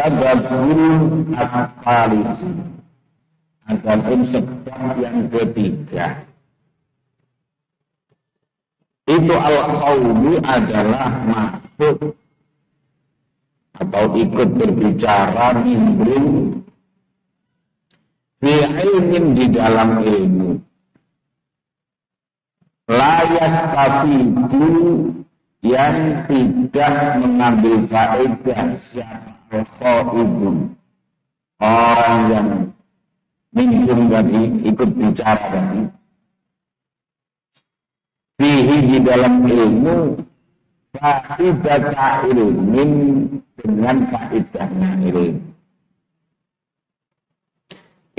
As-sababul as-salisi. Adapun sebab yang ketiga, itu al-khawlu adalah masuk atau ikut berbicara, nimbrung fi ilmin di dalam ilmu, layak tapi itu yang tidak mengambil faedah siapa al-khawibun, orang yang nimbrung tadi, ikut bicara tadi, fihi di dalam ilmu faedah ilmin, dengan faedahnya ilmu.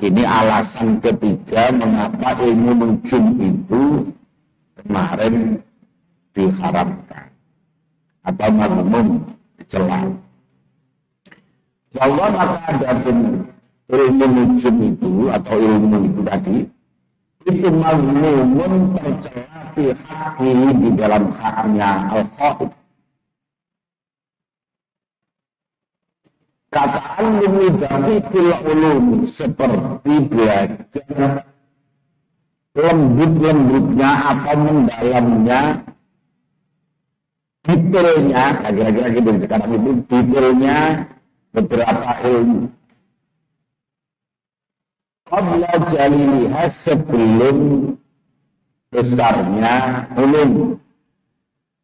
Ini alasan ketiga mengapa ilmu nujum itu kemarin diharapkan atau makmum dicela. Bahwa maka ada pun ilmu nujum itu atau ilmu itu tadi itu makmumun tercela fi haqi di dalam haknya al-khaib. Kataan lumidati kila ulum seperti belajar lembut-lembutnya atau mendalamnya, detailnya, kira-kira gitu sekarang itu detailnya beberapa ilmu. Qabla jaliliha, sebelum besarnya ulum.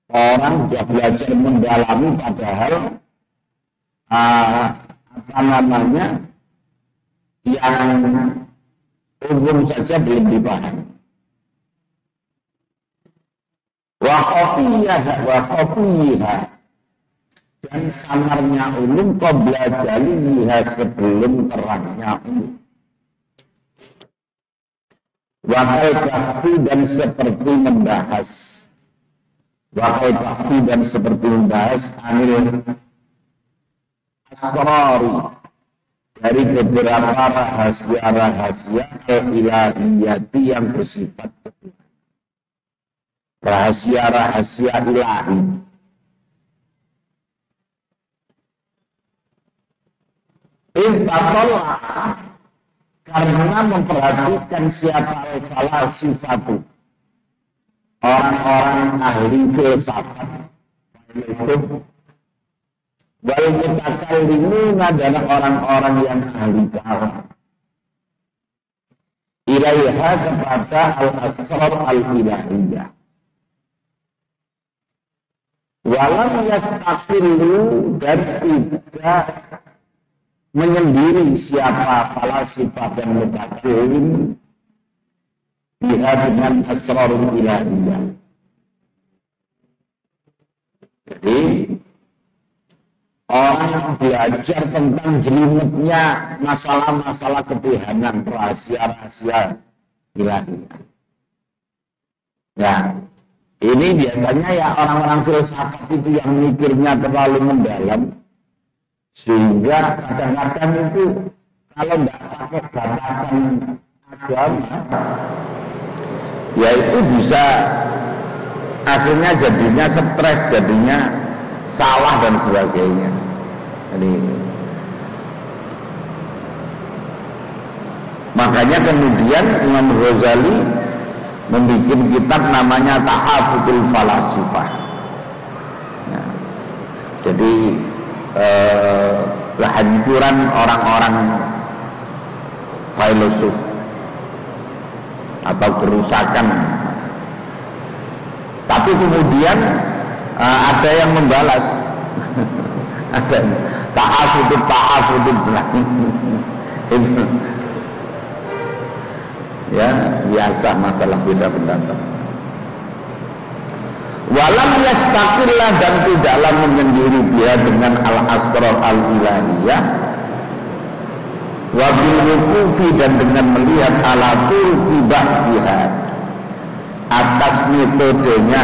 Orang sudah belajar mendalami padahal apa namanya yang umum saja belum dipahami. Wa khafiyha, dan samarnya ulum qabla jaliliha, sebelum terangnya ulum. Wakil kahfi, dan seperti membahas, wakil kahfi, dan seperti membahas anil asrari, dari beberapa rahasia-rahasia ilahiyati yang bersifat rahasia-rahasia ilahi. Intatolah, karena memperhatikan siapa al-falasifatu, orang-orang ahli filsafat, filosof, wal mutakallimuna, adalah orang-orang yang ahli kalam, ilaiha, kepada al-asrar al-ilahiyah, walam yastaqillu, dan tidak menyendiri siapa falasifah dan mutakallim biha, dengan asrarul ilahiyah. Jadi orang yang belajar tentang jelimetnya masalah-masalah ketuhanan, rahasia-rahasia ilahiyah. Ya, ini biasanya ya orang-orang filsafat itu yang mikirnya terlalu mendalam, sehingga kadang-kadang itu kalau nggak pakai batasan agama, ya itu bisa akhirnya jadinya stres, jadinya salah dan sebagainya. Jadi makanya kemudian Imam Ghazali membuat kitab namanya Tahafudul Falasifah. Ya. Jadi kehancuran orang-orang filosof atau kerusakan. Tapi kemudian ada yang membalas. Ada ta'afudud ya, biasa masalah beda pendapat. Walam yastaqillah, dan tidaklah menyendiri dia dengan al-asrar al-ilahiyah, wabil wukufi, dan dengan melihat alatul tibah atas metodenya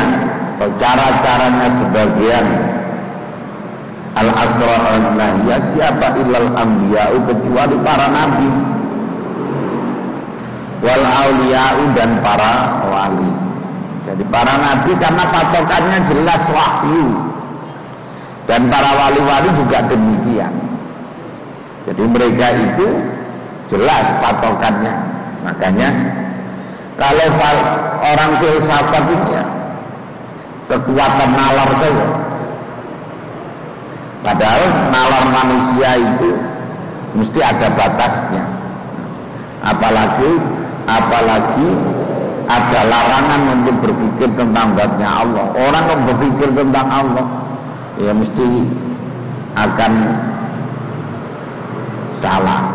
atau cara-caranya sebagian al-asrar al-ilahiyah, siapa ilal anbiya'u, kecuali para nabi, wal auliya'u, dan para wali. Jadi para nabi karena patokannya jelas wahyu, dan para wali-wali juga demikian. Jadi mereka itu jelas patokannya. Makanya kalau orang filsafat itu ya kekuatan nalar saja. Padahal nalar manusia itu mesti ada batasnya. Apalagi ada larangan untuk berpikir tentang zatnya Allah. Orang yang berpikir tentang Allah ya mesti akan salah.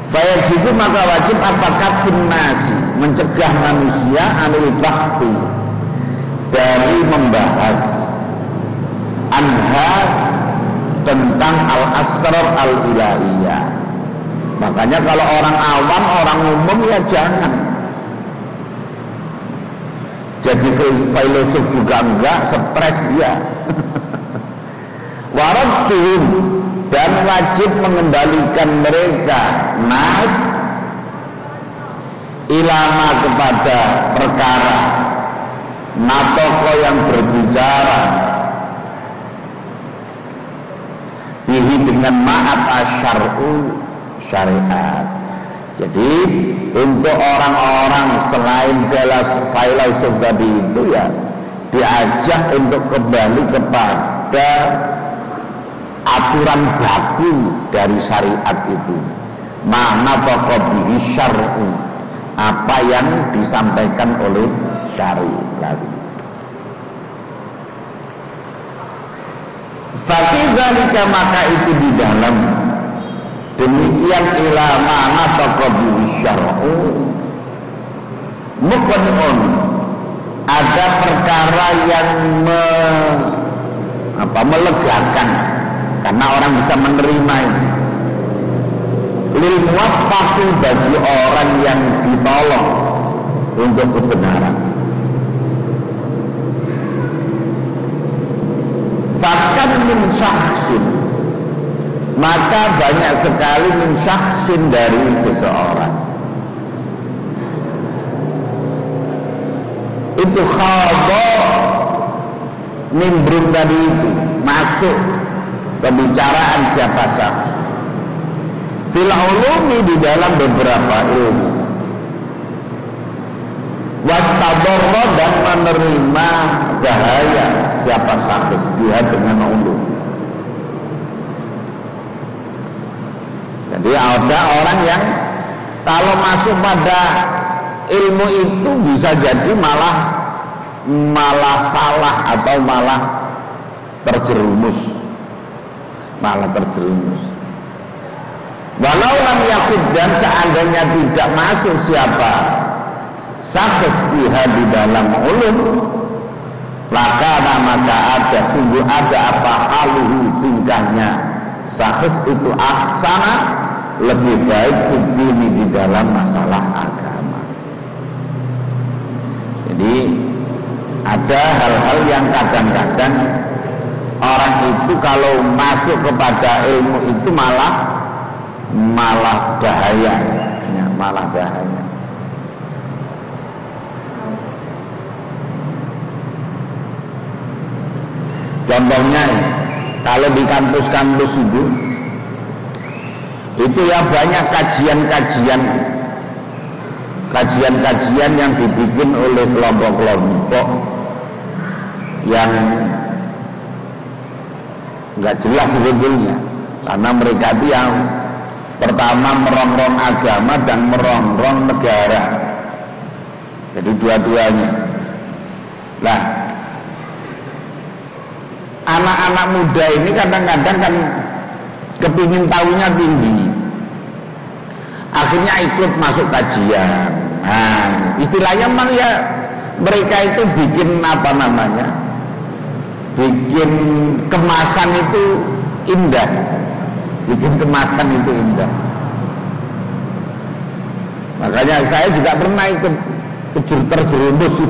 Fayajibu maka wajib apakah finnasi mencegah manusia anil bahfi dari membahas anha tentang al-asrar al-ilahiyah. Makanya kalau orang awam, orang umum ya jangan. Jadi filosof juga enggak, stres ya. Waradduhum dan wajib mengembalikan mereka nas ilama kepada perkara natoko yang berbicara bihi dengan ma'at asyar'u syariat. Jadi untuk orang-orang selain filosof tadi itu ya diajak untuk kembali kepada aturan baku dari syariat itu. Mana bihi syar'u, apa yang disampaikan oleh syariat. Fakidhalika maka itu di dalam demikian ila mana bihi syar'u muqaddimun ada perkara yang melegakan karena orang bisa menerima ini. Lil muwaffaqi bagi orang yang ditolong untuk kebenaran. Fakan min syahsin maka banyak sekali min syahsin dari seseorang itu khadha nimbrung tadi itu masuk pembicaraan siapa sahs fil ulumi di dalam beberapa ilmu wastadarra dan menerima bahaya siapa sahs dia dengan ulum. Jadi ada orang yang kalau masuk pada ilmu itu bisa jadi malah salah atau malah terjerumus. Walau lam yakud dan seandainya tidak masuk siapa sahs fiha di dalam ulum maka ada sungguh ada apa haluhu tingkahnya sahs itu ahsana lebih baik fitini di dalam masalah agama. Jadi ada hal-hal yang kadang-kadang orang itu kalau masuk kepada ilmu itu malah bahaya ya, malah bahaya. Contohnya kalau di kampus-kampus itu ya banyak kajian yang dibikin oleh kelompok-kelompok yang nggak jelas sebetulnya, karena mereka itu yang pertama merongrong agama dan merongrong negara, jadi dua-duanya. Nah, anak-anak muda ini kadang-kadang kan kepingin tahunya tinggi, akhirnya ikut masuk kajian. Nah, istilahnya memang ya mereka itu bikin bikin kemasan itu indah, makanya saya juga pernah ikut terjerumus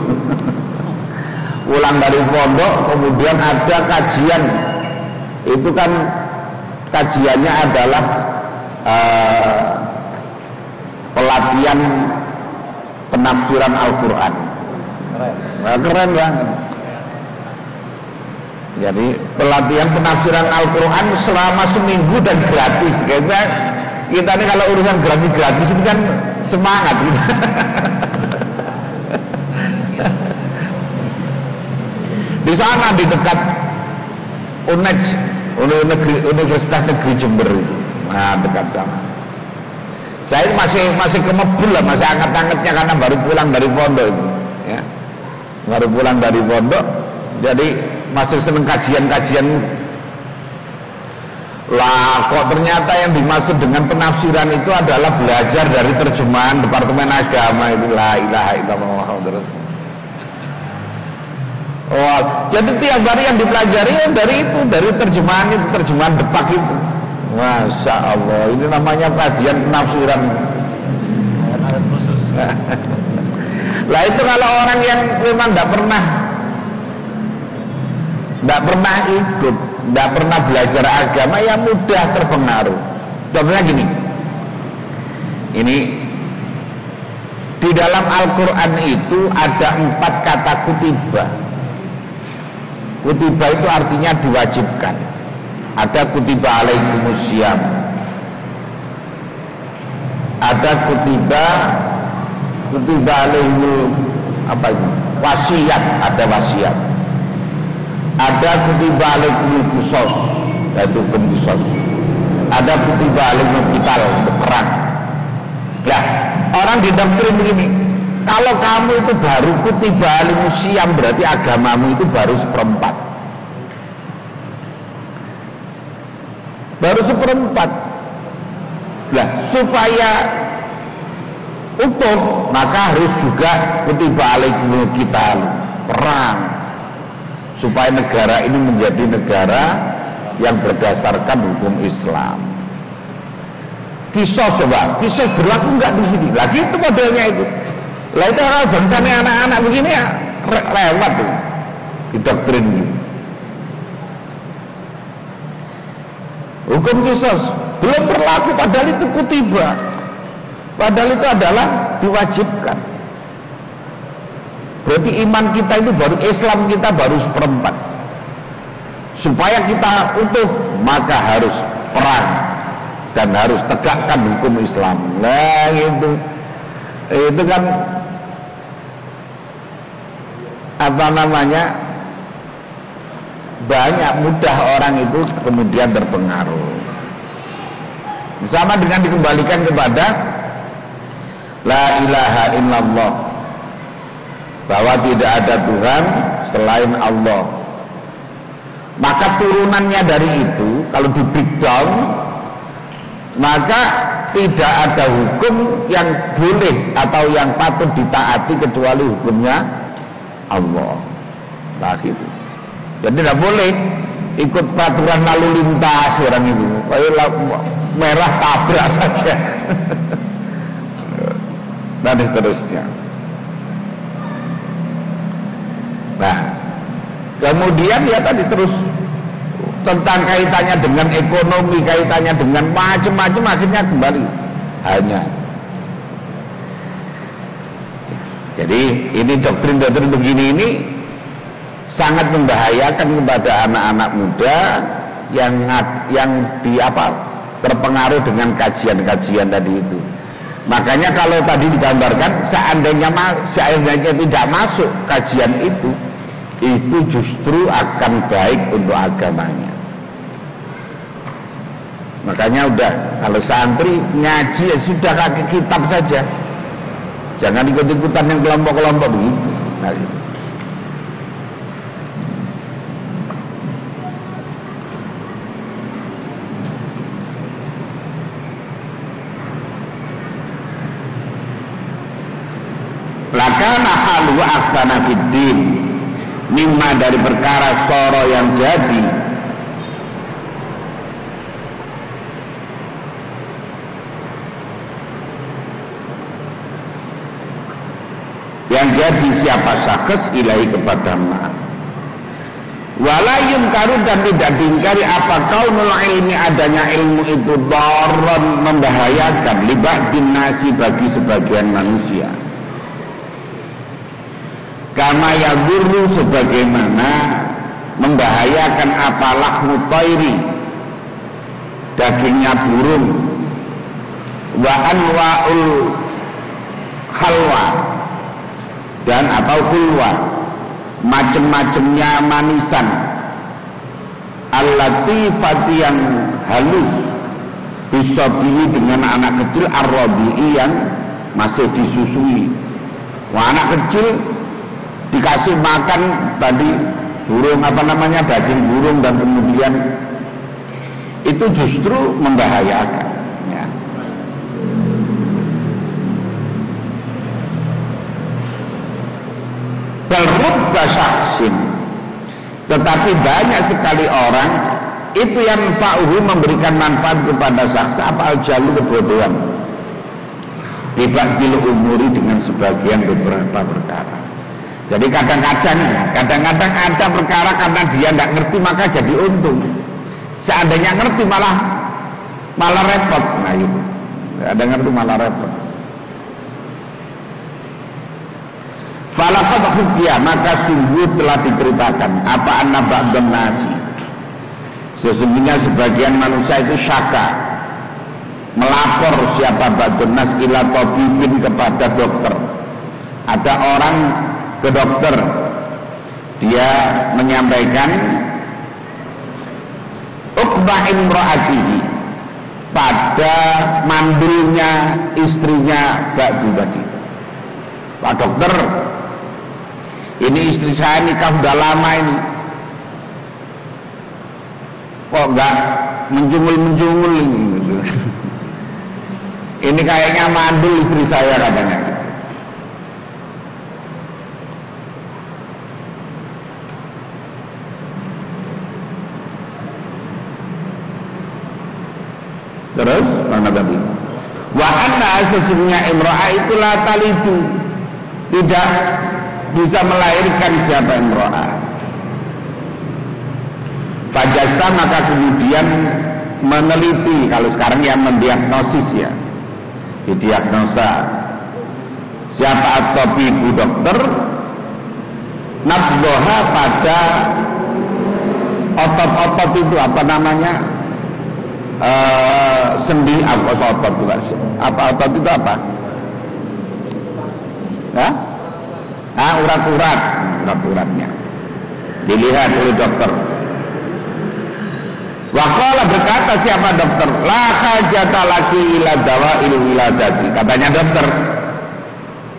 pulang dari pondok kemudian ada kajian, itu kan kajiannya adalah pelatihan penafsiran Al-Quran. Keren banget. Jadi pelatihan penafsiran Al-Quran selama seminggu dan gratis. Kita ini kalau urusan gratis-gratis ini kan semangat gitu. Di sana di dekat UNED, Universitas Negeri Jember itu, nah dekat sana. Saya masih kemebul lah, masih anget-angetnya karena baru pulang dari pondok itu, ya. Baru pulang dari pondok, jadi masih seneng kajian-kajian. Lah kok ternyata yang dimaksud dengan penafsiran itu adalah belajar dari terjemahan Departemen Agama itu. La ilaha illallah Muhammadur Rasulullah. Oh, jadi tiap hari yang dipelajari dari itu, dari terjemahan itu, terjemahan Depak itu. Masya Allah, ini namanya kajian penafsiran. Lah itu kalau orang yang memang tidak pernah ikut, tidak pernah belajar agama, ya mudah terpengaruh. Contohnya gini, ini di dalam Al-Quran itu ada 4 kata kutiba. Kutiba itu artinya diwajibkan. Ada kutiba alaikumusiyam, ada kutiba alaikum apa itu? Wasiat, ada wasiat. Ada kutiba alaikum qisas, yaitu hukum qisas. Ada kutiba alaikum qital, untuk perang. Lah, orang didoktrin begini, kalau kamu itu baru kutiba alimusiam, berarti agamamu itu baru 1/4. Baru 1/4. Nah, supaya utuh, maka harus juga kutiba alaikumul qital, perang, supaya negara ini menjadi negara yang berdasarkan hukum Islam. Kisos coba, kisos berlaku enggak di sini? Lagi itu modelnya itu. Lah itu kalau bangsanya anak-anak begini ya lewat tuh di doktrin gitu. Hukum kisos belum berlaku, padahal itu kutiba, padahal itu adalah diwajibkan. Berarti iman kita itu baru, Islam kita baru 1/4. Supaya kita utuh, maka harus perang dan harus tegakkan hukum Islam. Nah itu kan apa namanya, banyak mudah orang itu kemudian terpengaruh. Sama dengan dikembalikan kepada la ilaha illallah, bahwa tidak ada Tuhan selain Allah. Maka turunannya dari itu, kalau di breakdown, maka tidak ada hukum yang boleh atau yang patut ditaati kecuali hukumnya Allah. Nah gitu. Jadi tidak boleh ikut peraturan lalu lintas orang itu, kayak merah tabrak saja. Dan seterusnya. Nah, kemudian ya tadi terus tentang kaitannya dengan ekonomi, kaitannya dengan macam-macam, akhirnya kembali hanya. Jadi ini doktrin-doktrin begini ini sangat membahayakan kepada anak-anak muda yang terpengaruh dengan kajian-kajian tadi itu. Makanya kalau tadi digambarkan seandainya tidak masuk kajian itu justru akan baik untuk agamanya. Makanya udah, kalau santri ngaji ya sudah kaki kitab saja, jangan ikut-ikutan yang kelompok-kelompok begitu. Nah, gitu. Lakana halu aksana fiddin, mimma dari perkara soro yang jadi siapa syakhs ilahi kepada ma walayum karun, dan tidak diingkari apa kaunul ilmi, adanya ilmu itu darran, membahayakan liba'din nasi, bagi sebagian manusia, kama yadurru, sebagaimana membahayakan apalah mutairi, dagingnya burung, wa anwa'ul khalwa, dan atau khulwa, macam-macamnya manisan, al-latifati yang halus, bisa pilih dengan anak kecil, ar-radi'i yang masih disusui. Wah, anak kecil dikasih makan tadi burung, apa namanya, daging burung, dan kemudian itu justru membahayakan ya. Berubah syaksin, tetapi banyak sekali orang itu yang fa'uhu memberikan manfaat kepada saksa apa al-jalu, kebodohan, dibagil umuri dengan sebagian beberapa perkara. Jadi kadang-kadang ada perkara karena dia nggak ngerti maka jadi untung. Seandainya ngerti malah repot. Nah itu, ada ngerti malah repot. Falaqad hukiya, maka sungguh telah diceritakan apa anna ba'dhan nasi, sesungguhnya sebagian manusia itu syaka, melapor siapa ba'dhan nas ila tabibin, kepada dokter. Ada orang ke dokter, dia menyampaikan uqba imra'atihi, pada mandulnya istrinya ba'du tadi. Pak dokter, ini istri saya nikah udah lama ini, kok nggak menjungul ini gitu. Ini kayaknya mandul istri saya katanya gitu. Terus mana tadi? Wa anna, sesungguhnya imra'ah itu la talidu, tidak bisa melahirkan siapa imra'ah. Fajasa, maka kemudian meneliti, kalau sekarang yang mendiagnosis ya, didiagnosa siapa atau ibu dokter, nabdoha, pada otot-otot itu apa namanya, sendi, apa otot juga, apa otot itu apa? Hah? Urat-uratnya dilihat oleh dokter. Waqala, berkata siapa dokter, la hajata laki ila dawa'il wiladati, katanya dokter,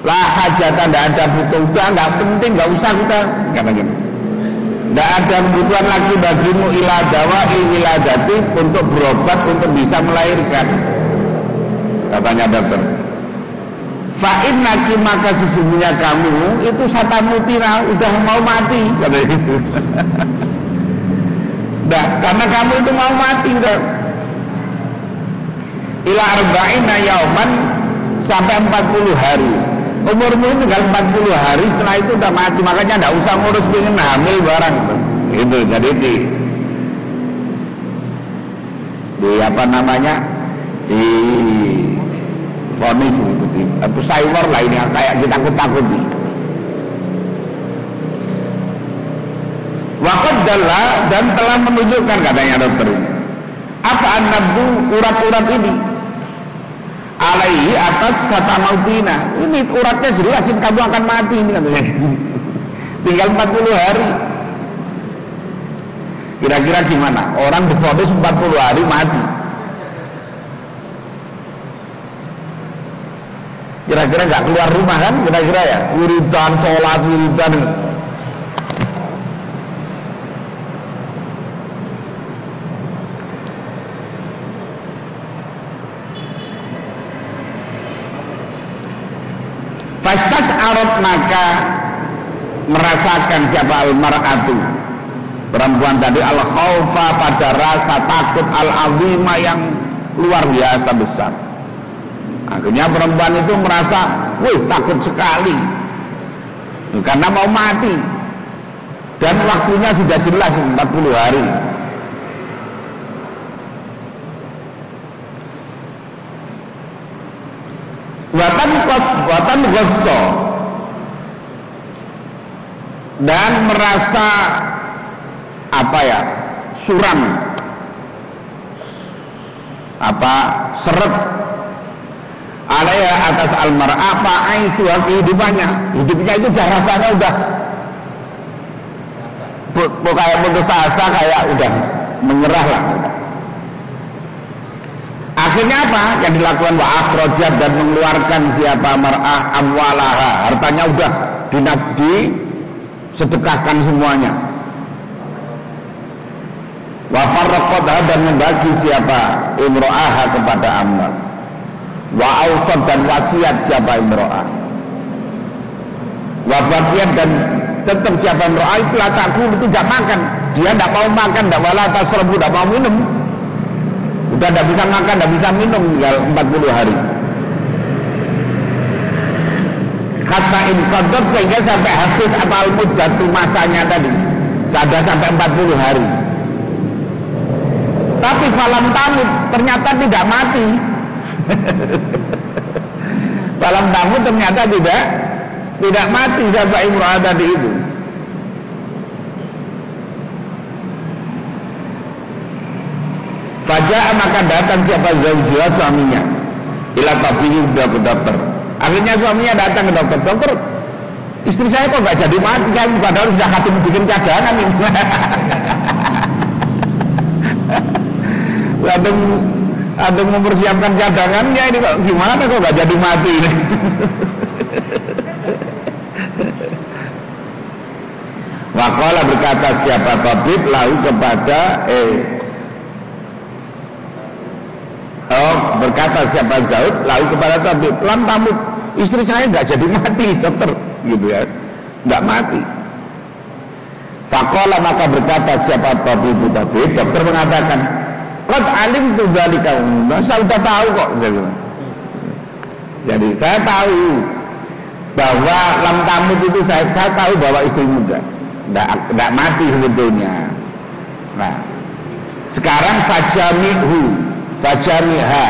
la hajata, tidak ada butuh, udah nggak penting, nggak usah kita, katanya tidak ada kebutuhan lagi bagimu ila dawa'il wiladati, untuk berobat untuk bisa melahirkan, katanya dokter. Fa'in naki, maka sesungguhnya kamu itu satamutina, udah mau mati, katanya gitu. Nah, karena kamu itu mau mati udah. Ila arba'ina yauman, sampai 40 hari. Umurmu itu tinggal 40 hari, setelah itu udah mati. Makanya enggak usah ngurus pengen hamil barang. Itu jadi di apa namanya? Di vonis itu, di cyber lah ini, kayak kita takut-takuti. Waqaddalla, dan telah menunjukkan, katanya dokter ini, apa an-nabdu, urat-urat ini, alaihi, atas satamautina, ini uratnya jelasin kamu akan mati ini, katanya. Tinggal 40 hari. Kira-kira gimana? Orang divonis 40 hari mati. Kira-kira nggak keluar rumah kan? Kira-kira ya, wiridan, sholat, wiridan. Fastas arot, maka merasakan siapa al-mar'atu, perempuan tadi, al-khawfa, pada rasa takut, al-azima, yang luar biasa besar. Akhirnya perempuan itu merasa, wih, takut sekali, karena mau mati, dan waktunya sudah jelas 40 hari. Watan gotso, dan merasa apa ya, suram, apa, seret alaiha atas almar'ah apa aishuha kehidupannya. Hidupnya itu udah rasanya udah kayak putus asa, kayak udah menyerah lah. Akhirnya apa yang dilakukan? Wa akhrajat, dan mengeluarkan siapa mar'ah amwalaha, hartanya udah sedekahkan semuanya. Wa farraqatha, dan membagi siapa imro'aha kepada Ammar. Wa awsat, dan wasiat siapa imro'ah. Wa baqiyat, dan tetap siapa imro'ah itu la ta'kul, itu tidak makan. Dia tidak mau makan, tidak wala tasrabu, tidak mau minum. Udah tidak bisa makan, tidak bisa minum, tinggal 40 hari. Kata inqadat, sehingga sampai habis apal muddatu, masanya tadi sudah sampai 40 hari. Tapi falam tamut, ternyata tidak mati. Falam tamut, ternyata tidak mati siapa imro'ah tadi itu. Faja'a, maka datang siapa zaujiha, suaminya, ila tabi'i, ke dokter. Akhirnya suaminya datang ke dokter. Dokter, istri saya kok gak jadi mati, saya padahal sudah hati bikin cadangan ini. Adem mempersiapkan cadangannya, ini kok gimana kok gak jadi mati ini. Waqala, berkata siapa tabib lahu kepada berkata siapa Zaud lalu kepada tabib, lam tamut, istri saya nggak jadi mati dokter, gitu ya, nggak mati. Faqala, maka berkata siapa tabib, dokter mengatakan, qad alim tu dzalika, saya sudah tahu kok. Jadi saya tahu bahwa lam tamut itu saya tahu bahwa istri muda nggak mati sebetulnya. Nah, sekarang fajamiha,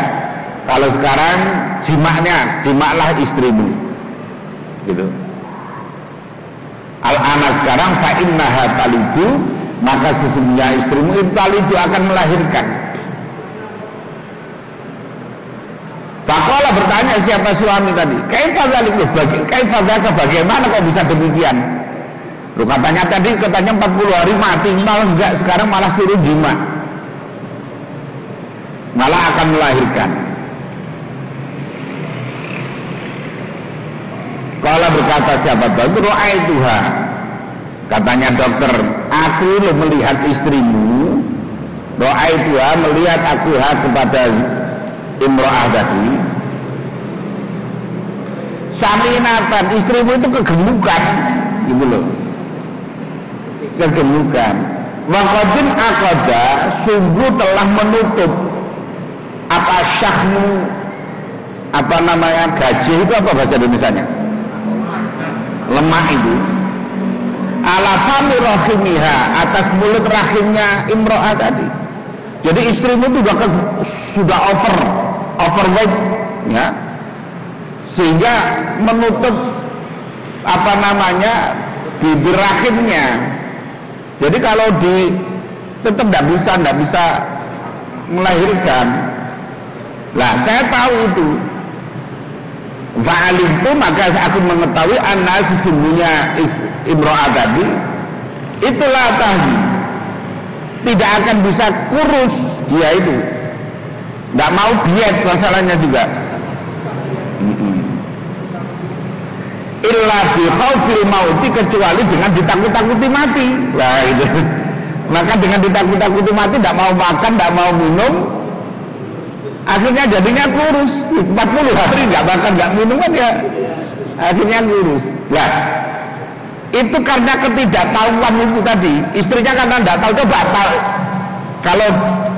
kalau sekarang jimaklah istrimu, gitu. Al-ana, sekarang fa innaha talidu, maka sesungguhnya istrimu itu talidu, akan melahirkan. Faqala, bertanya siapa suami tadi, kaifa dzalika, bagaimana kok bisa demikian? Loh, katanya 40 hari mati, malah enggak, sekarang malah suruh jima, malah akan melahirkan. Kalau berkata siapa dokter, ra'aituha, katanya dokter, aku melihat istrimu, ra'aituha, melihat akuha kepada imro'ah tadi, saminatan, istrimu itu kegemukan, gitu loh, kegemukan. Waqadin aqada, sungguh telah menutup apa syahmu, apa namanya, gaji itu apa bahasa Indonesianya, lemak itu, ala fami rahimiha, atas mulut rahimnya imro'ah tadi. Jadi istrimu itu sudah overweight, ya, sehingga menutup apa namanya bibir rahimnya. Jadi kalau tetap tidak bisa melahirkan. Lah, saya tahu itu. Fa'alim itu, maka aku mengetahui anna, sesungguhnya imro'ah tadi itulah tadi tidak akan bisa kurus, dia itu tidak mau diet, masalahnya juga. Illa bi khaufil mauti, kecuali dengan ditakut-takuti mati. Lah itu. Maka dengan ditakut-takuti mati, tidak mau makan, tidak mau minum, akhirnya jadinya kurus. 40 hari nggak makan, nggak minum kan ya, akhirnya kurus. Nah, itu karena ketidaktahuan itu tadi. Istrinya karena tidak tahu, coba tahu. Kalau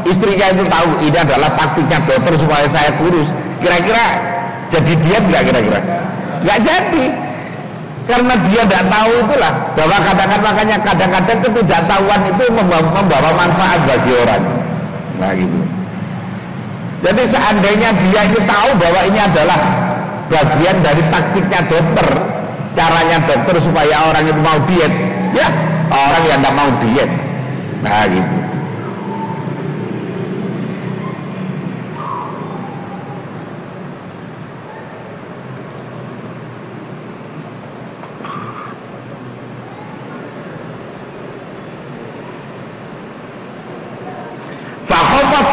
istrinya itu tahu ini adalah taktiknya dokter supaya saya kurus, kira-kira jadi diet nggak kira-kira? Nggak jadi. Karena dia tidak tahu itulah, bahwa kadang-kadang ketidaktahuan itu membawa manfaat bagi orang. Nah gitu. Jadi seandainya dia itu tahu bahwa ini adalah bagian dari taktiknya dokter, caranya dokter supaya orang itu mau diet, ya orang yang tidak mau diet, Nah gitu.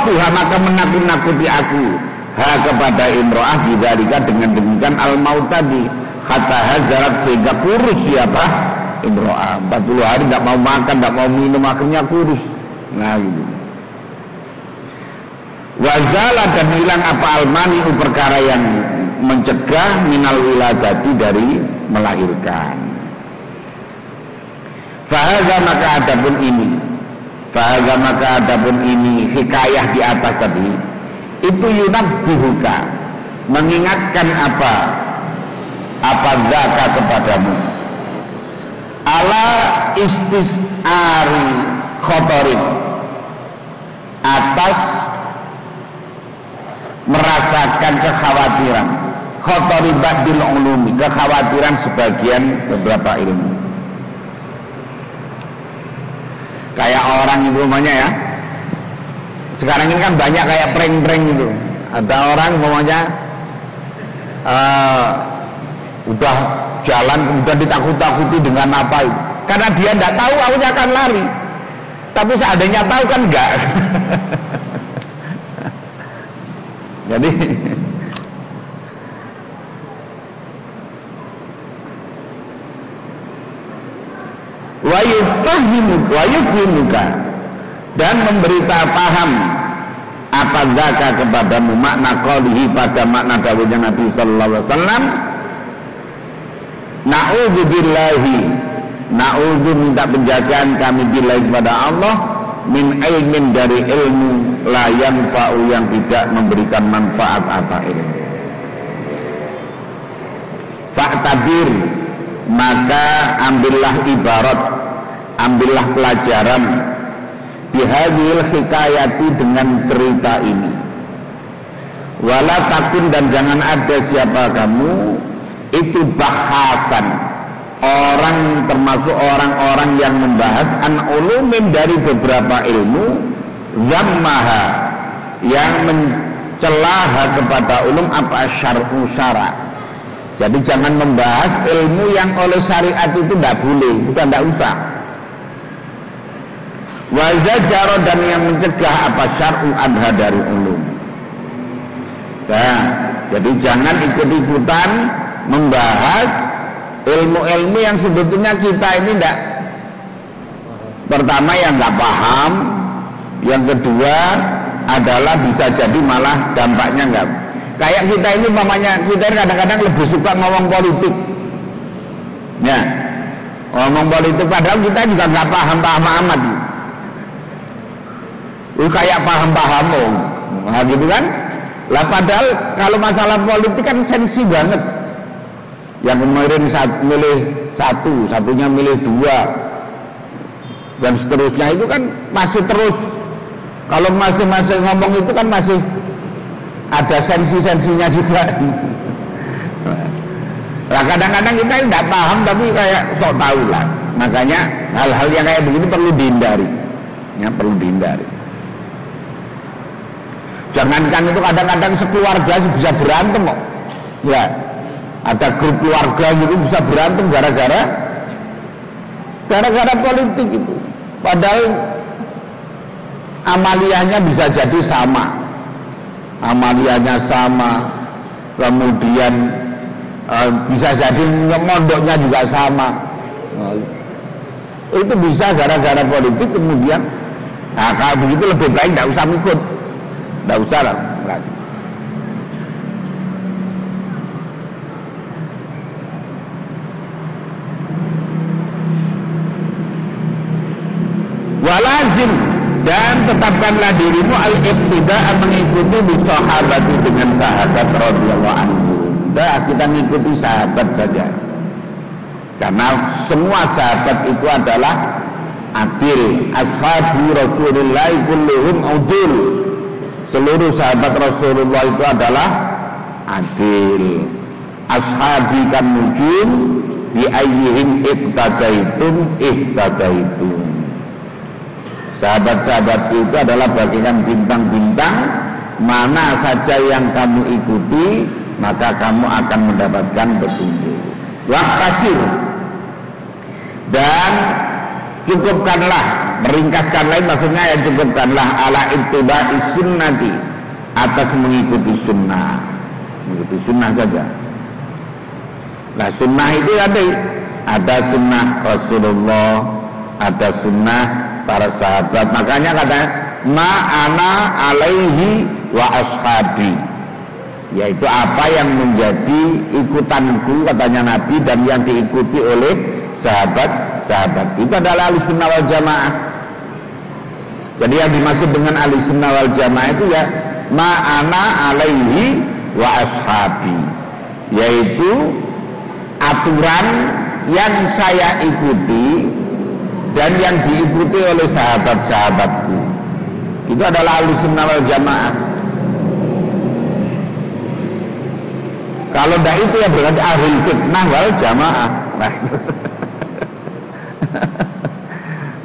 Tuhan maka menakut-nakuti aku kepada imro'ah bidzalika dengan demikian al-maut tadi, kata hazarat sehingga kurus siapa imro'ah 40 hari tidak mau makan, tidak mau minum, akhirnya kurus. Nah gitu. Wazala dan hilang apa almani perkara yang mencegah minal wiladati dari melahirkan. Fahaza maka adapun ini hikayah di atas tadi itu yunabbihuka mengingatkan apa zaka kepadamu ala istisari khotorin atas merasakan kekhawatiran khotori ba'dil ulumi, kekhawatiran sebagian beberapa ilmu. Kayak orang itu umpamanya ya, sekarang ini kan banyak kayak prank-prank itu. Ada orang umpamanya udah jalan kemudian ditakut-takuti dengan apa itu, karena dia tidak tahu awalnya akan lari, tapi seandainya tahu kan enggak. Jadi wa yufhimuka dan memberita paham apa zaka kepadamu makna qaulihi pada makna dawuhnya Nabi sallallahu alaihi wasallam na'udzu minta penjagaan kami billahi kepada Allah min ilmin dari ilmu la yanfa'u yang tidak memberikan manfaat apa ilmu. Fa'tabir maka ambillah ibarat, ambillah pelajaran bihadhil hikayati dengan cerita ini. Wala takun dan jangan ada siapa kamu itu bahasan orang termasuk orang-orang yang membahas an ulumin dari beberapa ilmu zammaha yang mencela kepada ulum apa syar'u syara'. Jadi jangan membahas ilmu yang oleh syariat itu tidak boleh, bukan tidak usah. Wazajaro dan yang mencegah apa syar'u anha dari ulum. Nah, jadi jangan ikut-ikutan membahas ilmu-ilmu yang sebetulnya kita ini tidak. Pertama yang nggak paham, yang kedua adalah bisa jadi malah dampaknya nggak. Kayak kita ini mamanya, kita kadang-kadang lebih suka ngomong politik ya, ngomong politik padahal kita juga nggak paham-paham amat kayak paham-paham nah gitu kan lah, padahal kalau masalah politik kan sensi banget. Yang kemarin milih satu, satunya milih dua dan seterusnya itu kan masih terus. Kalau masing-masing ngomong itu kan masih ada sensi-sensinya juga. Nah kadang-kadang kita tidak paham tapi kayak sok tahu lah. Makanya hal-hal yang kayak begini perlu dihindari. Ya, perlu dihindari. Jangankan itu kadang-kadang sekeluarga bisa berantem kok. Ya, ada grup keluarga gitu bisa berantem gara-gara politik itu. Padahal amaliyahnya bisa jadi sama. Amaliyahnya sama, kemudian bisa jadi mondoknya juga sama. Itu bisa gara-gara politik kemudian. Nah kalau begitu lebih baik tidak usah ikut, tidak usah lah. Walazim dan tetapkanlah dirimu al-iqtida'a mengikuti bisahabati dengan sahabat radhiyallahu anhu. Dah kita mengikuti sahabat saja. Karena semua sahabat itu adalah adil. Ashabu Rasulullah kulluhum udul. Seluruh sahabat Rasulullah itu adalah adil. Ashabi kan nujum bi ayyihim iqtadaitum ihtadaitum. Sahabat-sahabatku itu adalah bagaikan bintang-bintang, mana saja yang kamu ikuti maka kamu akan mendapatkan petunjuk. Waqtasir, dan cukupkanlah, meringkaskan lain maksudnya ya, cukupkanlah ala ittiba'i sunnati, atas mengikuti sunnah, mengikuti sunnah saja. Nah sunnah itu ada sunnah Rasulullah, ada sunnah para sahabat. Makanya kata ma'ana alaihi wa ashabi, yaitu apa yang menjadi ikutanku, katanya Nabi, dan yang diikuti oleh sahabat-sahabat. Itu adalah ahli sunnah wal jamaah. Jadi yang dimaksud dengan ahli sunnah wal jamaah itu ya ma'ana alaihi wa ashabi, yaitu aturan yang saya ikuti dan yang diikuti oleh sahabat-sahabatku. Itu adalah ahli sunnah wal jamaah. Kalau tidak itu ya berarti ahli fitnah wal jamaah. Nah,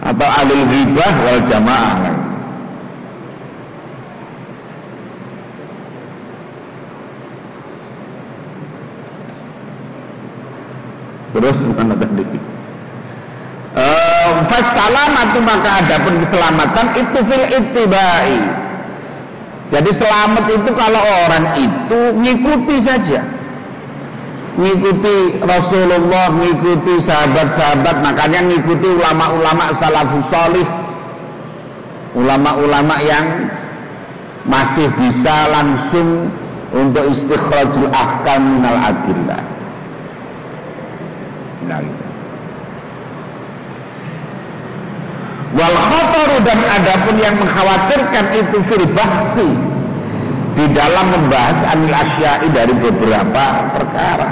atau ahli ghibah wal jamaah. Terus mana tadi? Fassalamatu, maka adapun keselamatan itu fil ittibai. Jadi selamat itu kalau orang itu ngikuti saja, ngikuti Rasulullah, ngikuti sahabat-sahabat. Makanya ngikuti ulama-ulama salafus salih, ulama-ulama yang masih bisa langsung untuk istikhrajul ahkam minal adillah. Wal khataru, dan adapun yang mengkhawatirkan itu fil bahfi, di dalam membahas anil asya'i, dari beberapa perkara.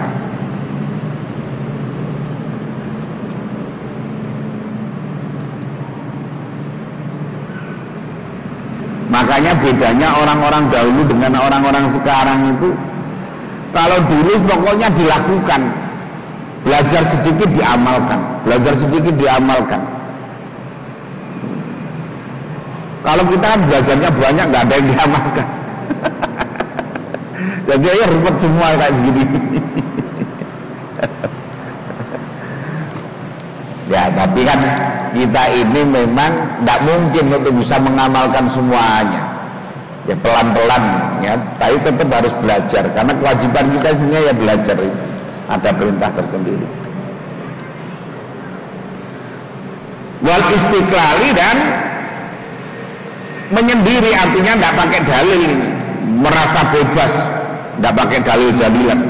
Makanya bedanya orang-orang dahulu dengan orang-orang sekarang itu, kalau dulu pokoknya dilakukan, belajar sedikit diamalkan, belajar sedikit diamalkan. Kalau kita kan belajarnya banyak, nggak ada yang diamalkan. Jadi ya rumput semua kayak begini. Ya tapi kan kita ini memang tidak mungkin untuk bisa mengamalkan semuanya. Ya pelan-pelan ya, tapi tetap harus belajar karena kewajiban kita sebenarnya ya belajar itu. Ada perintah tersendiri. Wal istiqlali, dan menyendiri, artinya tidak pakai dalil ini, merasa bebas, tidak pakai dalil-dalilan.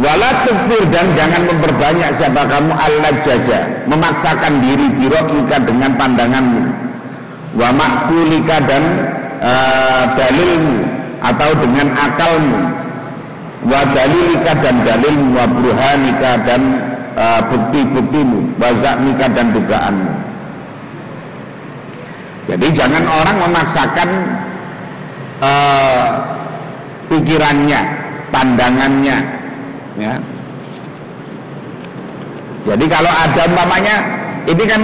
Wala tukfir, dan jangan memperbanyak siapa kamu al-lajjaja, memaksakan diri birokika dengan pandanganmu, wa makulika, dan dalilmu atau dengan akalmu, wa dalilika, dan dalilmu, wa burhanika, dan bukti-buktimu, wa zaknika, dan dugaanmu. Jadi jangan orang memaksakan pikirannya, pandangannya, ya. Jadi kalau ada umpamanya, ini kan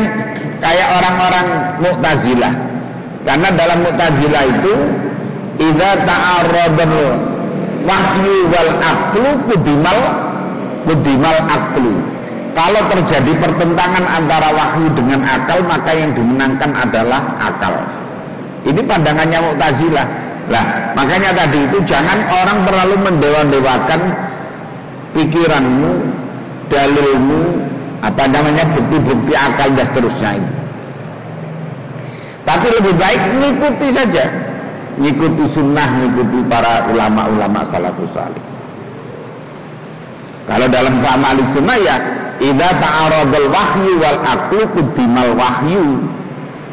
kayak orang-orang Mu'tazilah, karena dalam Mu'tazilah itu idza ta'arradal wahyu wal aqlu kudimal aqlu. Kalau terjadi pertentangan antara wahyu dengan akal, maka yang dimenangkan adalah akal. Ini pandangannya Mu'tazilah. Lah, makanya tadi itu jangan orang terlalu mendewa-dewakan pikiranmu, dalilmu, bukti-bukti akal dan seterusnya itu. Tapi lebih baik ngikuti saja, ngikuti sunnah, ngikuti para ulama-ulama salafus salih. Kalau dalam faham ahli sunnah ya idza ta'aradal wahyu wal aqlu quddimal wahyu,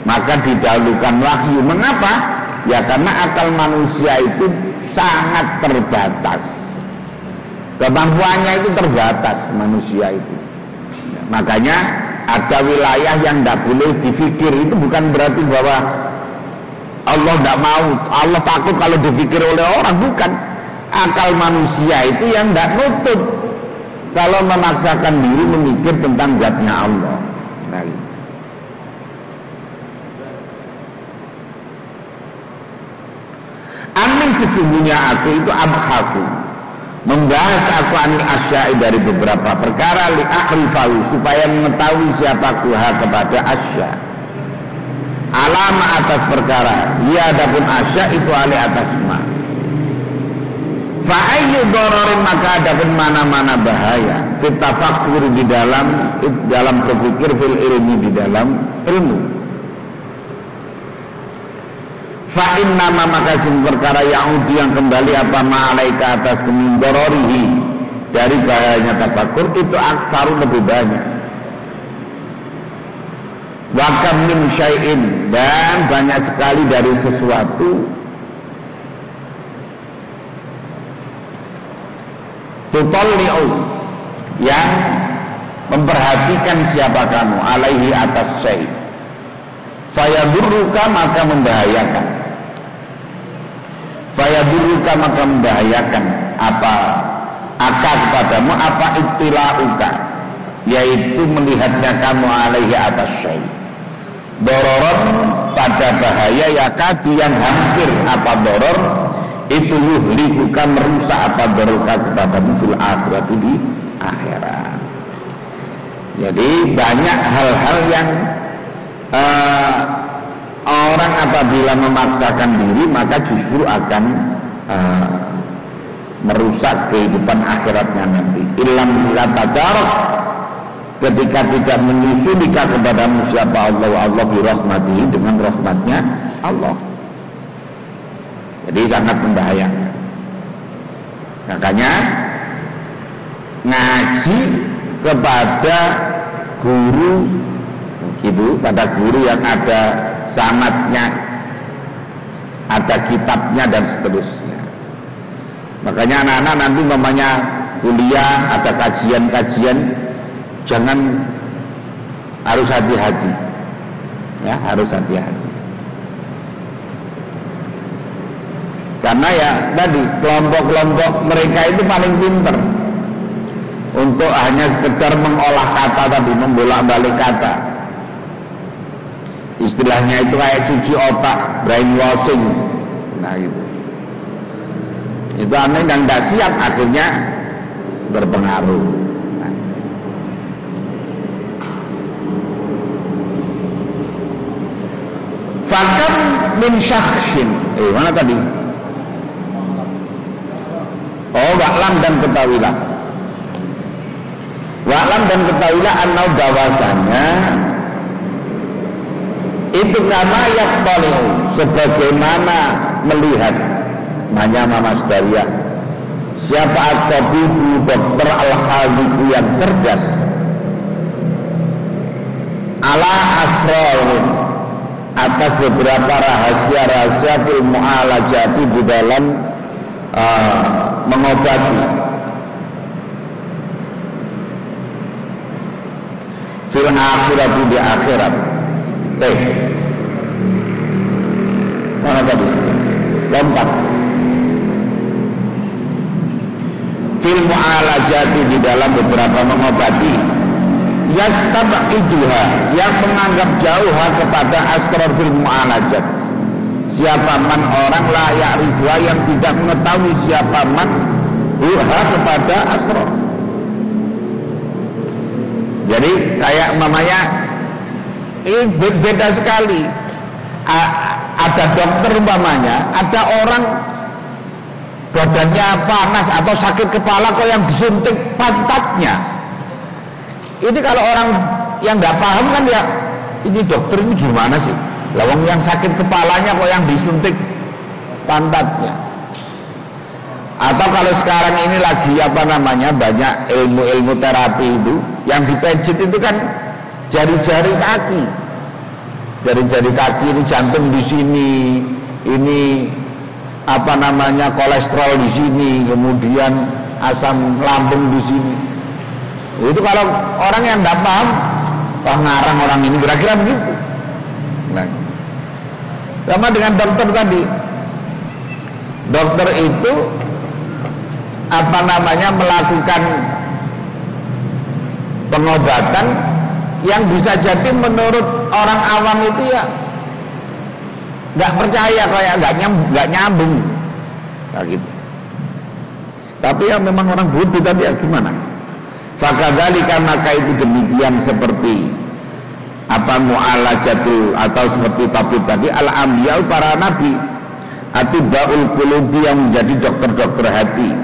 maka didahulukan wahyu. Mengapa? Ya karena akal manusia itu sangat terbatas, kemampuannya itu terbatas manusia itu. Makanya ada wilayah yang tidak boleh difikir. Itu bukan berarti bahwa Allah tidak mau, Allah takut kalau difikir oleh orang, bukan. Akal manusia itu yang tidak nutup kalau memaksakan diri memikir tentang zatnya Allah. Nah, sesungguhnya aku itu abhasu, membahas aku anil asya'i dari beberapa perkara, li'a'rifahu, supaya mengetahui siapa kuha kepada asya, alama atas perkara, ya adapun asya itu alih atas ma. Fa'ayyu dororin, maka adapun mana-mana bahaya, fit tafakkur, di dalam berpikir, fil ilmi, di dalam ilmu. Fa'in nama, maka sumber perkara yang kembali apa ma'alaika atas kemindororihi, dari bahayanya tafakur itu aksaru, lebih banyak. Wa kam min syai'in, dan banyak sekali dari sesuatu, tutalli'u, yang memperhatikan siapa kamu, alaihi atas syai', fayadurruka, maka membahayakan, fayadurruka, maka membahayakan apa aka kepadamu, apa ittila'uka, yaitu melihatnya kamu alaihi atas syai', dororon, pada bahaya, yakadu, yang hampir, apa doror itu, yuhlikuka, merusak apa dororka kepadamu, fil akhirat, di akhirat. Jadi banyak hal-hal yang orang apabila memaksakan diri maka justru akan merusak kehidupan akhiratnya nanti. Ilam tadarok, ketika tidak menyusulika kepadamu siapa Allah birahmatihi, dengan rahmatnya Allah. Jadi sangat membahayakan. Makanya ngaji kepada guru gitu, pada guru yang ada sanadnya, ada kitabnya dan seterusnya. Makanya anak-anak nanti mamanya kuliah, ada kajian-kajian, jangan, harus hati-hati, ya, harus hati-hati. Karena ya tadi kelompok-kelompok mereka itu paling pinter untuk hanya sekedar mengolah kata tadi, membolak-balik kata. Istilahnya itu kayak cuci otak, brainwashing. Nah itu aneh dan tidak siap, akhirnya berpengaruh. Nah. Fakam min syakhsin, mana tadi? Oh, wa'lam, dan ketahuilah. Wa'lam, dan ketahuilah annau, bahwasanya itu nama yaktoli'u, sebagaimana melihat, namanya Mas Daria, siapa at-tabibu, dokter al-khaliqu, yang cerdas, ala asrarun, atas beberapa rahasia-rahasia fil mu'alajati, di dalam mengobati, fil akhirat, di akhirat. Mana tadi? Lompat. Fil mu'alajati, di dalam beberapa mengobati, yastabiduha, yang menganggap jauh kepada asrar fil mu'alajat, siapa man orang la ya'rifuha, yang tidak mengetahui siapa man huha kepada asrar. Jadi kayak mamanya ini beda sekali. Ada dokter umpamanya, ada orang badannya panas atau sakit kepala kok yang disuntik pantatnya. Ini kalau orang yang nggak paham kan ya, ini dokter ini gimana sih? Lawang yang sakit kepalanya kok yang disuntik pantatnya. Atau kalau sekarang ini lagi apa namanya, banyak ilmu-ilmu terapi itu yang dipijit itu kan jari-jari kaki. Jari-jari kaki ini, jantung di sini, ini apa namanya, kolesterol di sini, kemudian asam lambung di sini. Itu kalau orang yang tidak paham, wah ngarang orang ini, kira-kira begitu. Nah, sama dengan dokter tadi. Dokter itu apa namanya, melakukan pengobatan yang bisa jadi menurut orang awam itu ya nggak percaya, kayak nggak nyambung. Nah, gitu. Tapi ya memang orang bodoh tadi ya gimana? Fakadzalika maka itu demikian seperti apa mu'alajatul atau seperti tabib tadi al-anbiya para nabi atibaul qulubi yang menjadi dokter-dokter hati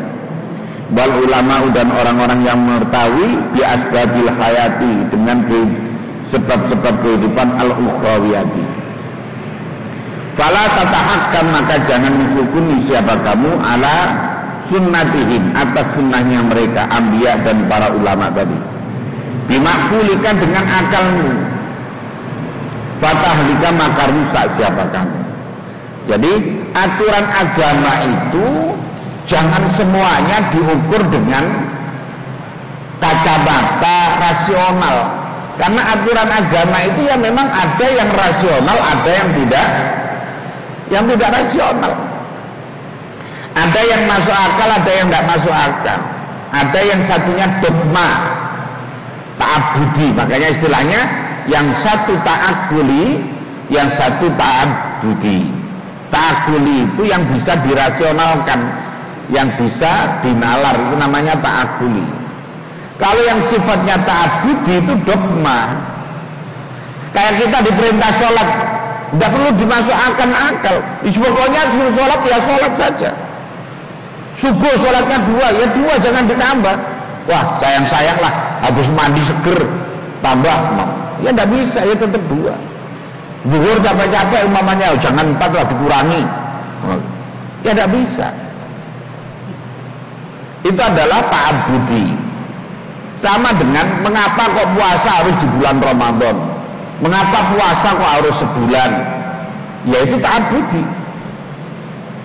wal ulama dan orang-orang yang mengetahui bi asbabil hayati dengan sebab-sebab kehidupan al-ukhrawiyati. Fala tatahakkan maka jangan menghukumi siapa kamu ala sunnatihim atas sunnahnya mereka anbiya dan para ulama tadi. Bimakulikan dengan akalmu. Fatahlika maka rusak siapa kamu. Jadi aturan agama itu jangan semuanya diukur dengan kacamata rasional. Karena aturan agama itu ya memang ada yang rasional, ada yang tidak rasional. Ada yang masuk akal, ada yang tidak masuk akal. Ada yang satunya dogma, ta'abudi. Makanya istilahnya yang satu ta'akuli, yang satu ta'abudi. Ta'akuli itu yang bisa dirasionalkan, yang bisa dinalar, itu namanya ta'akuli. Kalau yang sifatnya ta'abudi itu dogma. Kayak kita diperintah sholat, tidak perlu dimasukkan akal. Pokoknya sholat ya sholat saja. Subuh sholatnya 2, ya 2 jangan ditambah. Wah sayang lah habis mandi seger tambah 6. Ya tidak bisa, ya tetap 2. Zuhur capek-capek umpamanya jangan 4 lah dikurangi. Ya tidak bisa. Itu adalah ta'abudi. Sama dengan mengapa kok puasa harus di bulan Ramadan, mengapa puasa kok harus sebulan, yaitu ta'abudi.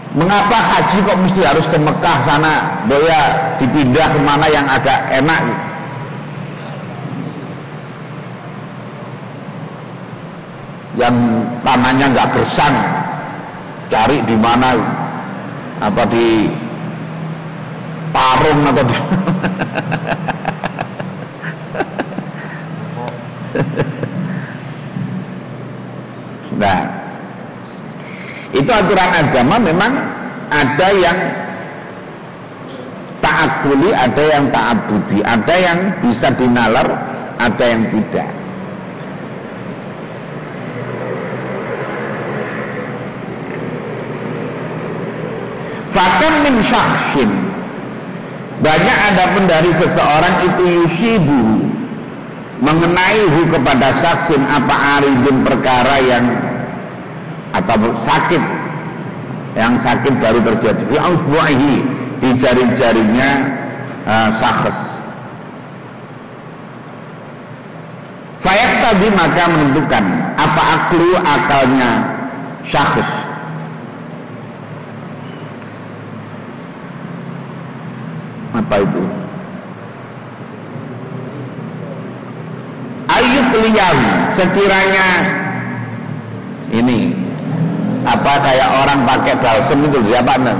Mengapa haji kok mesti harus ke Mekah sana, boya dipindah kemana yang agak enak, yang tanahnya nggak gersang, cari di mana, apa di Parung atau di nah, itu aturan agama memang ada yang ta'akuli, ada yang ta'abudi, ada yang bisa dinalar, ada yang tidak. Fakam min syakhsin, banyak adapun dari seseorang itu yusibu, mengenaihu kepada saksin apa aridun perkara yang atau sakit, yang sakit baru terjadi fi ausbu'ihi, di jari-jarinya syakhs. Fayak tadi maka menentukan apa aklu akalnya syakhs. Apa itu? Ayub liyahu, sekiranya ini apa kayak orang pakai balsem itu siapa nih?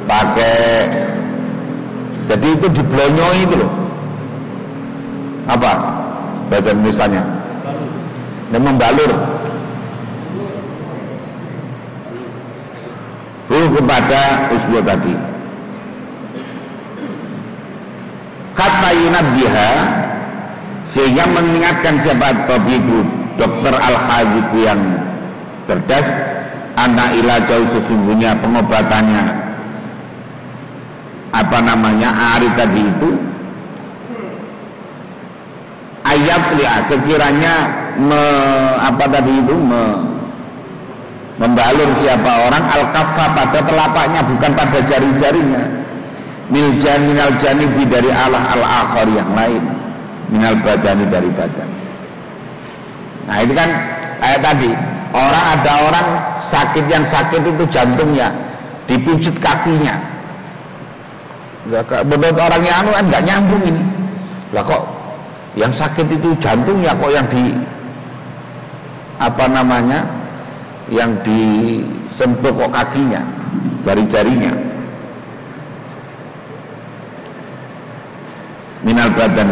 Pakai, jadi itu diblonyoi itu loh. Apa bahasa Indonesianya? Dan membalur. Kepada usbu tadi. Kata yunabbiha, sehingga mengingatkan siapa tabibu, dokter al-hadib yang cerdas, anak ilajau sesungguhnya pengobatannya apa namanya ari tadi itu ayat lihat sekiranya membalur siapa orang al-kaffa pada telapaknya bukan pada jari-jarinya, minal janibi dari Allah al-akhir yang lain, minal badani dari badan. Nah itu kan kayak tadi ada orang sakit, yang sakit itu jantungnya, dipijit kakinya. Menurut orang yang kan nggak nyambung ini. Lah kok yang sakit itu jantungnya, kok yang di apa namanya, yang disentuh kok kakinya, jari-jarinya. Minal badan.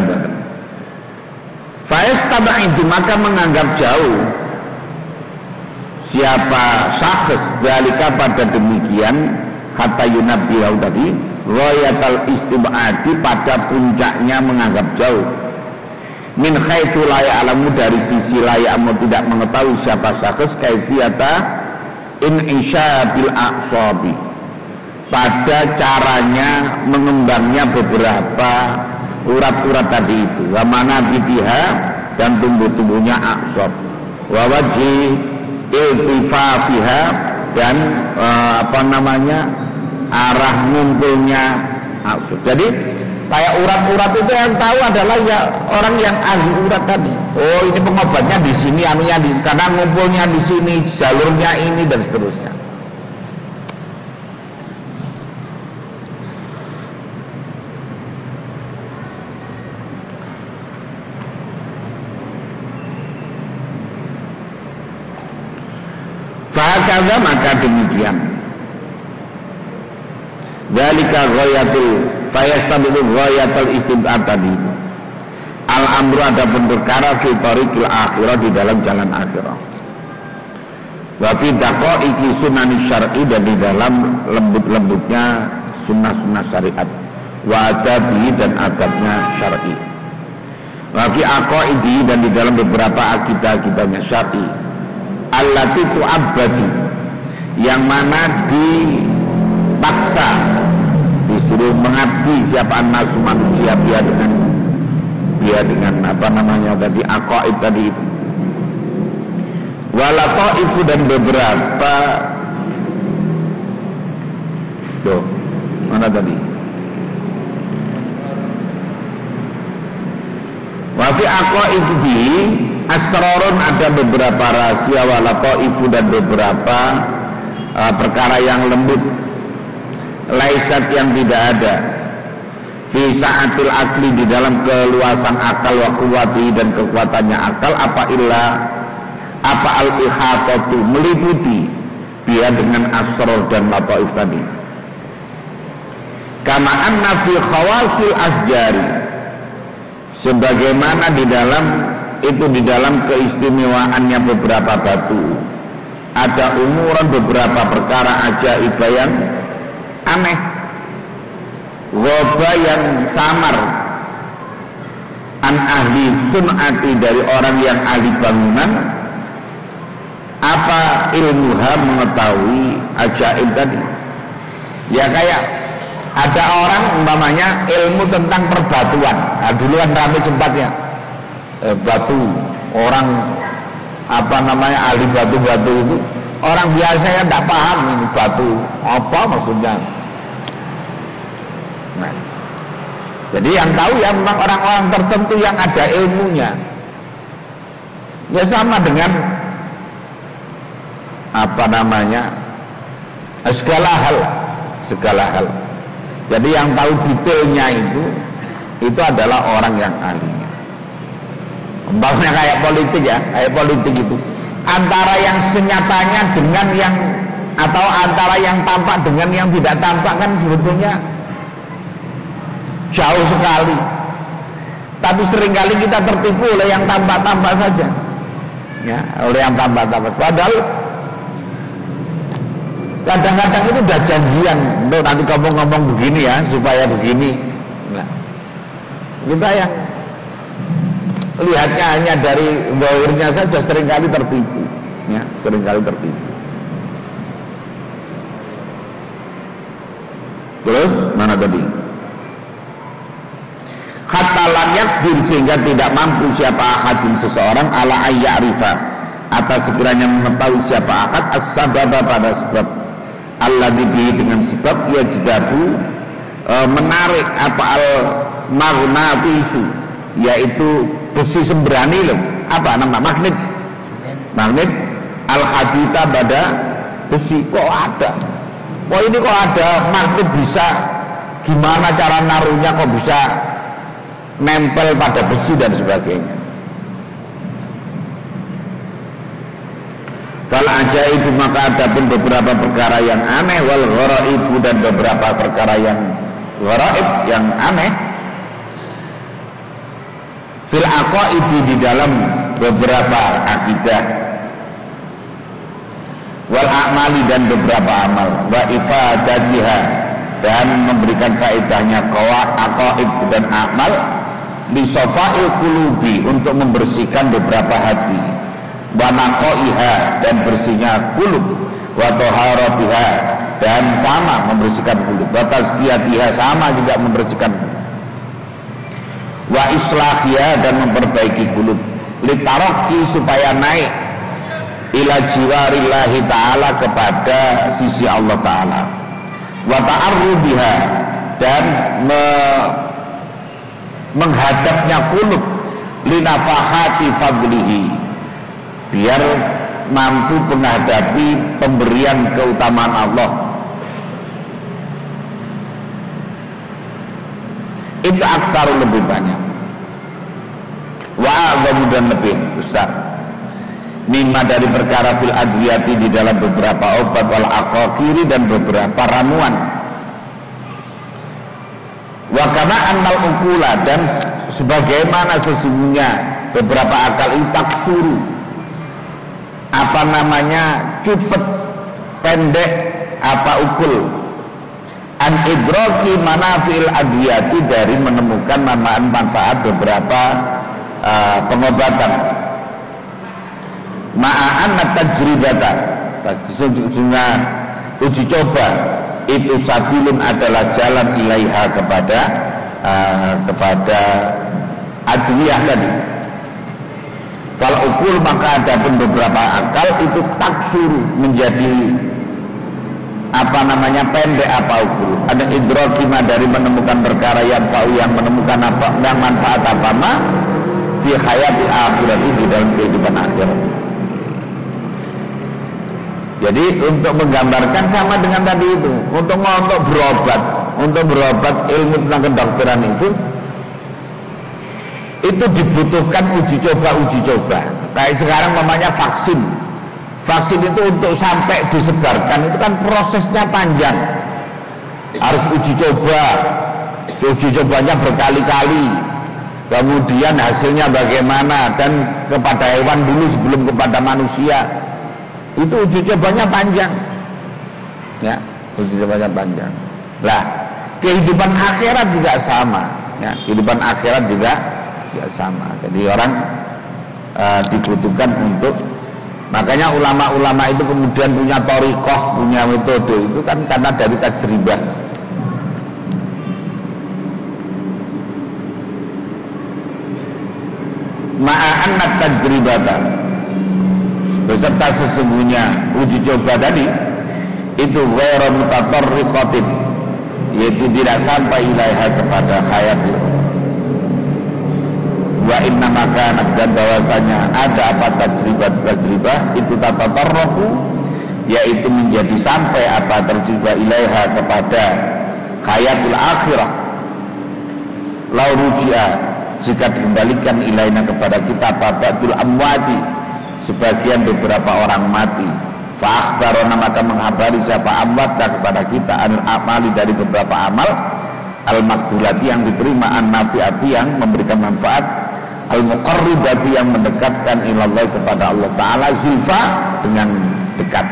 Fa'is tabah itu maka menganggap jauh siapa syakhs dalika pada demikian kata yunabbihu tadi ghayatal istibadi pada puncaknya menganggap jauh min haitsu la ya'lamu dari sisi la ya'lamu tidak mengetahui siapa syakhs kaifiyata in'isha bil aqsabi pada caranya mengembangnya beberapa urat-urat tadi itu wa manabitiha dan tumbuh-tumbuhnya aqsab wa wajhi iltifafiha dan arah ngumpulnya aqsab. Jadi kayak urat-urat itu yang tahu adalah ya orang yang ahli urat tadi. Oh, ini pengobatnya di sini, anunya di karena ngumpulnya di sini, jalurnya ini dan seterusnya. Fahakadha maka demikian. Dzalika ghayatul fayastabiqu ghayatul istibad tadi. Al-amru adapun perkara fi tariqil akhirah di dalam jalan akhirah. Wa fi daqaiqi sunani syar'i dan di dalam lembut-lembutnya sunnah-sunnah syariat. Wa adabi dan adabnya syar'i. Wa fi aqaidi dan di dalam beberapa akidah-akidahnya syar'i. Allati tu'abbadu yang mana dipaksa disuruh mengabdi siapa nasu manusia biar dengan tadi aqaid tadi itu wala ta'ifu dan beberapa mana tadi wa fi aqaidi asrarun ada beberapa rahasia wala ta'ifu dan beberapa perkara yang lembut laisat yang tidak ada fi sa'atil akli di dalam keluasan akal wa quwwati dan kekuatannya akal apa al-ihatatu meliputi dia dengan asrar dan lataif tadi kama anna fi khawasil asjari sebagaimana di dalam keistimewaannya beberapa batu ada umuran beberapa perkara ajaib yang aneh ghaba yang samar an ahli sun'ati dari orang yang ahli bangunan apa ilmuha mengetahui ajaib tadi ya kayak ada orang umpamanya ilmu tentang perbatuan dulu kan ramai tempatnya batu orang ahli batu-batu itu orang biasa yang tidak paham ini batu apa maksudnya. Nah, jadi yang tahu ya memang orang-orang tertentu yang ada ilmunya. Ya sama dengan segala hal. Jadi yang tahu detailnya itu adalah orang yang ahlinya. Umpamanya kayak politik itu antara yang senyatanya dengan yang atau antara yang tampak dengan yang tidak tampak kan sebetulnya jauh sekali. Tapi seringkali kita tertipu oleh yang tampak-tampak saja. Ya, oleh yang tampak-tampak. Padahal kadang-kadang itu udah janjian untuk nanti ngomong begini ya supaya begini. Nah, kita yang lihatnya hanya dari zahirnya saja seringkali tertipu. Ya, seringkali tertipu. Terus mana tadi? Hatta lam yakdir sehingga tidak mampu siapa ahadun seseorang ala ayya'rifa atas sekiranya mengetahui siapa ahad as-sababa pada sebab alladzi bihi dengan sebab yajdabu menarik al-magnatisu yaitu besi sembrani magnet al-hadita pada besi kok ada magnet bisa gimana cara naruhnya kok bisa nempel pada besi dan sebagainya. Fal ajaibu maka ada pun beberapa perkara yang aneh wal gharaib dan beberapa perkara yang gharaib yang aneh fil aqaidi di dalam beberapa akidah wal a'mali dan beberapa amal, wa ifadatiha dan memberikan faedahnya aqaid dan amal, li safa'il qulubi untuk membersihkan beberapa hati, wa naqaiha dan bersihnya qulub, wa taharatiha dan sama membersihkan qulub, wa tazkiyatiha sama juga membersihkan qulub, wa islahiha dan memperbaiki qulub, litaraqi supaya naik ila jiwarillahi ta'ala kepada sisi Allah ta'ala, wa ta'arrudiha dan menghadapnya qulub linafahati fadlihi biar mampu menghadapi pemberian keutamaan Allah. Itu aksar lebih banyak, wa a'zamu dan lebih besar, mimma dari perkara fil adwiyati di dalam beberapa obat, wal aqaqiri dan beberapa ramuan, wa kama annal uqula dan sebagaimana sesungguhnya beberapa akal itu suruh cepet pendek ukul an idraki manafil adwiyati dari menemukan manfaat beberapa pengobatan, ma'an tajribata sesungguhnya uji coba itu sabilun adalah jalan ilaiha kepada adwiyah tadi. Kalau ukul maka ada pun beberapa akal itu taksuru menjadi pendek ukul. Ada idrokima dari menemukan perkara yang menemukan yang manfaat fi hayati akhirat di dalam kehidupan akhirat. Jadi untuk menggambarkan sama dengan tadi itu, untuk berobat ilmu tentang kedokteran itu dibutuhkan uji coba. Kayak sekarang namanya vaksin itu untuk sampai disebarkan itu kan prosesnya panjang, harus uji cobanya berkali-kali, kemudian hasilnya bagaimana, dan kepada hewan dulu sebelum kepada manusia. Itu uji cobanya panjang, ya, uji cobanya panjang. Lah, kehidupan akhirat juga sama, ya, kehidupan akhirat juga sama. Jadi orang dibutuhkan untuk, makanya ulama-ulama itu kemudian punya thariqah, punya metode itu kan karena dari tajribah. Ma'anat tajribatan beserta sesungguhnya uji coba tadi itu ghairu mutatarriqatin, yaitu tidak sampai ilaiha kepada hayat. Wa inna maka dan bahwasanya ada apa tajribah itu tatatarraqu, yaitu menjadi sampai apa tajribah ilaiha kepada hayatul akhirah, lau ruji'a jika dikembalikan ilaina kepada kita ba'dul amwati sebagian beberapa orang mati, fa akhbarana maka menghabari siapa amwatna kepada kita anil amali dari beberapa amal, al maqbulati yang diterima, an nafiati yang memberikan manfaat, al muqarribati yang mendekatkan ilallah kepada Allah Ta'ala zulfa dengan dekat.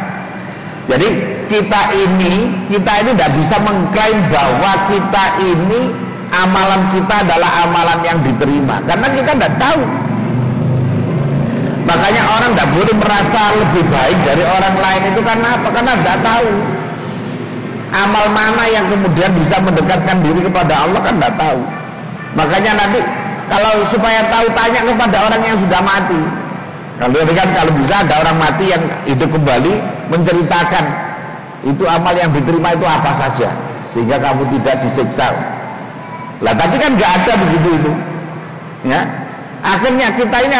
Jadi kita ini tidak bisa mengklaim bahwa kita ini amalan kita adalah amalan yang diterima, karena kita tidak tahu. Makanya orang tidak boleh merasa lebih baik dari orang lain itu karena apa? Karena tidak tahu amal mana yang kemudian bisa mendekatkan diri kepada Allah, kan tidak tahu. Makanya nanti kalau supaya tahu tanya kepada orang yang sudah mati. Kalau bisa ada orang mati yang hidup kembali menceritakan itu amal yang diterima itu apa saja sehingga kamu tidak disiksa. Lah tapi kan nggak ada begitu itu, ya. Akhirnya kita ini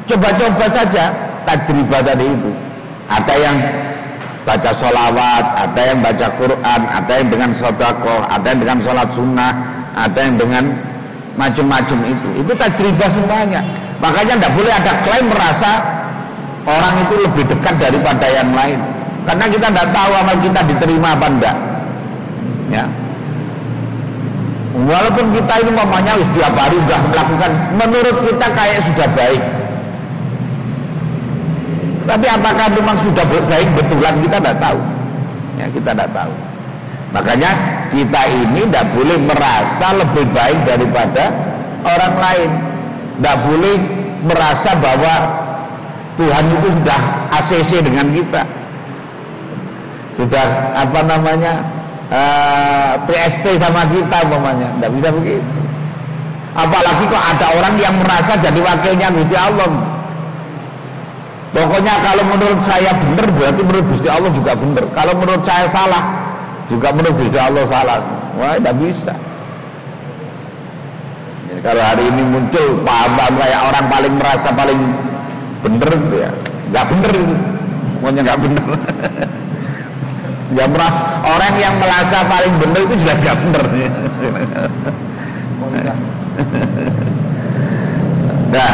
coba-coba saja tajribah tadi itu. Ada yang baca sholawat, ada yang baca Quran, ada yang dengan sedekah, ada yang dengan sholat sunnah, ada yang dengan macam-macam itu tajribah semuanya. Makanya tidak boleh ada klaim merasa orang itu lebih dekat daripada yang lain, karena kita tidak tahu amal kita diterima apa enggak, ya. Walaupun kita ini mamanya setiap hari sudah melakukan, menurut kita kayak sudah baik, Tapi apakah memang sudah baik betulan, kita tidak tahu. Ya, kita tidak tahu. Makanya kita ini tidak boleh merasa lebih baik daripada orang lain. Tidak boleh merasa bahwa Tuhan itu sudah ACC dengan kita, sudah apa namanya PST sama kita umpamanya. Tidak bisa begitu. Apalagi kok ada orang yang merasa jadi wakilnya Gusti Allah. Pokoknya kalau menurut saya benar, berarti menurut Gusti Allah juga benar. Kalau menurut saya salah, juga menurut Gusti Allah salah. Wah, tidak bisa. Jadi, kalau hari ini muncul paham-paham kayak orang paling merasa paling benar, ya nggak benar, pokoknya nggak benar. Ya, orang yang merasa paling benar itu jelas nggak benar. Nah,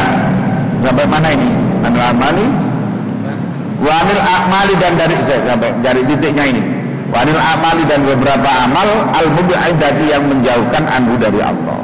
sampai mana ini? Anil amali, wanil amali, dan dari titiknya ini. Wanil amali, dan beberapa amal al-mub'idati yang menjauhkan anhu dari Allah.